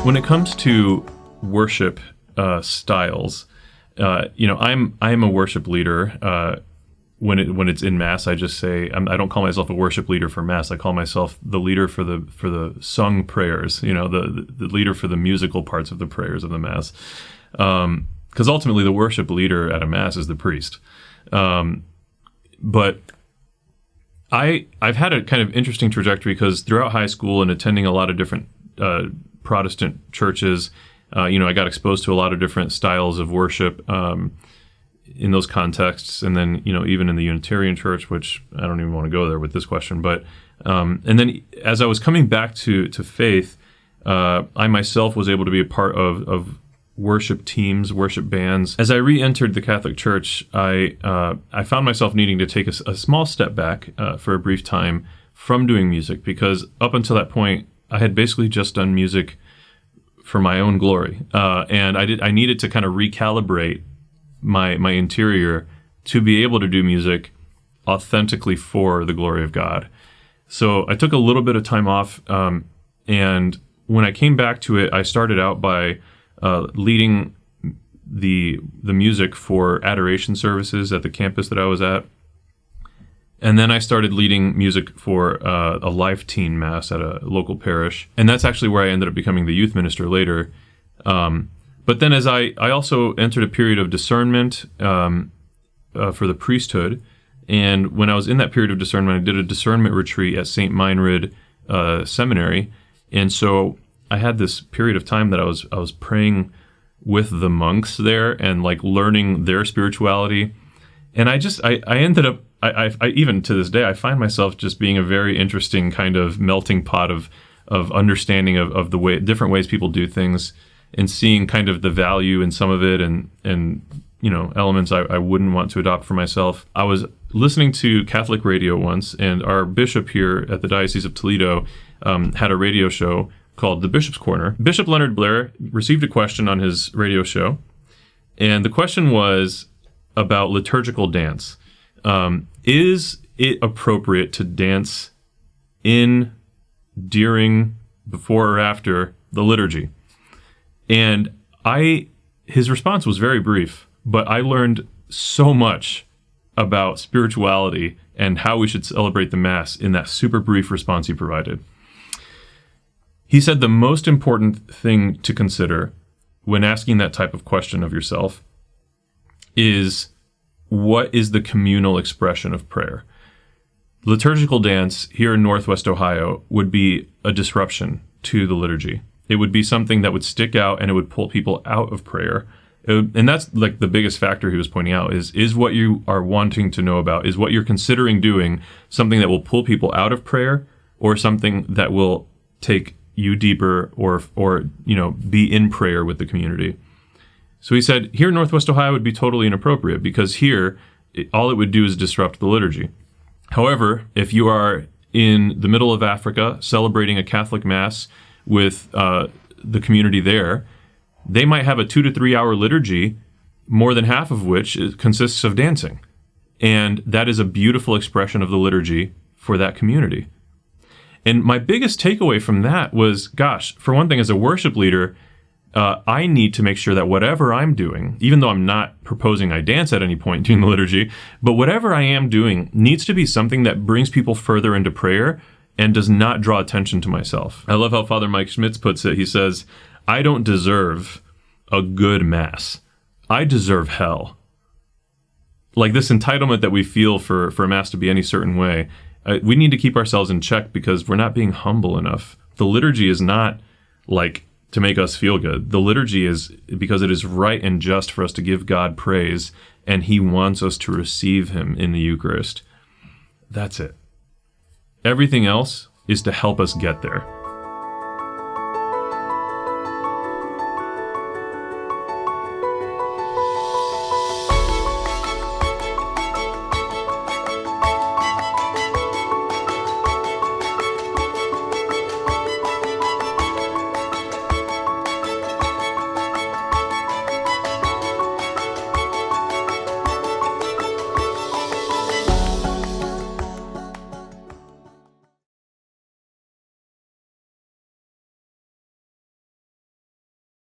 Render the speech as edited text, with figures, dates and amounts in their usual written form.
When it comes to worship styles, I'm a worship leader. When it's in Mass, I just say I don't call myself a worship leader for Mass. I call myself the leader for the sung prayers. The leader for the musical parts of the prayers of the Mass. Because ultimately, the worship leader at a Mass is the priest. But I've had a kind of interesting trajectory because throughout high school and attending a lot of different Protestant churches, I got exposed to a lot of different styles of worship in those contexts, and then even in the Unitarian church, which I don't even want to go there with this question. But and then as I was coming back to faith, I myself was able to be a part of worship teams, worship bands. As I re-entered the Catholic Church, I found myself needing to take a small step back for a brief time from doing music, because up until that point, I had basically just done music for my own glory, and I needed to kind of recalibrate my interior to be able to do music authentically for the glory of God. So I took a little bit of time off, and when I came back to it, I started out by leading the music for adoration services at the campus that I was at. And then I started leading music for a life teen mass at a local parish. And that's actually where I ended up becoming the youth minister later. But then as I also entered a period of discernment for the priesthood. And when I was in that period of discernment, I did a discernment retreat at St. Meinrad Seminary. And so I had this period of time that I was praying with the monks there and like learning their spirituality. And I ended up, I even to this day, I find myself just being a very interesting kind of melting pot of understanding of the different ways people do things, and seeing kind of the value in some of it and elements I wouldn't want to adopt for myself. I was listening to Catholic radio once, and our bishop here at the Diocese of Toledo had a radio show called The Bishop's Corner. Bishop Leonard Blair received a question on his radio show, and the question was about liturgical dance. Is it appropriate to dance in, during, before, or after the liturgy? And his response was very brief, but I learned so much about spirituality and how we should celebrate the Mass in that super brief response he provided. He said the most important thing to consider when asking that type of question of yourself is, what is the communal expression of prayer? Liturgical dance here in Northwest Ohio would be a disruption to the liturgy. It would be something that would stick out, and it would pull people out of prayer. And that's like the biggest factor he was pointing out is what you are wanting to know about, is what you're considering doing something that will pull people out of prayer, or something that will take you deeper or be in prayer with the community. So he said, here in Northwest Ohio would be totally inappropriate, because here, all it would do is disrupt the liturgy. However, if you are in the middle of Africa celebrating a Catholic Mass with the community there, they might have a 2 to 3 hour liturgy, more than half of which consists of dancing. And that is a beautiful expression of the liturgy for that community. And my biggest takeaway from that was, gosh, for one thing, as a worship leader, I need to make sure that whatever I'm doing, even though I'm not proposing I dance at any point during the liturgy, but whatever I am doing needs to be something that brings people further into prayer and does not draw attention to myself. I love how Father Mike Schmitz puts it. He says, I don't deserve a good Mass. I deserve hell. Like this entitlement that we feel for a Mass to be any certain way, we need to keep ourselves in check, because we're not being humble enough. The liturgy is not like to make us feel good. The liturgy is because it is right and just for us to give God praise, and He wants us to receive Him in the Eucharist. That's it. Everything else is to help us get there.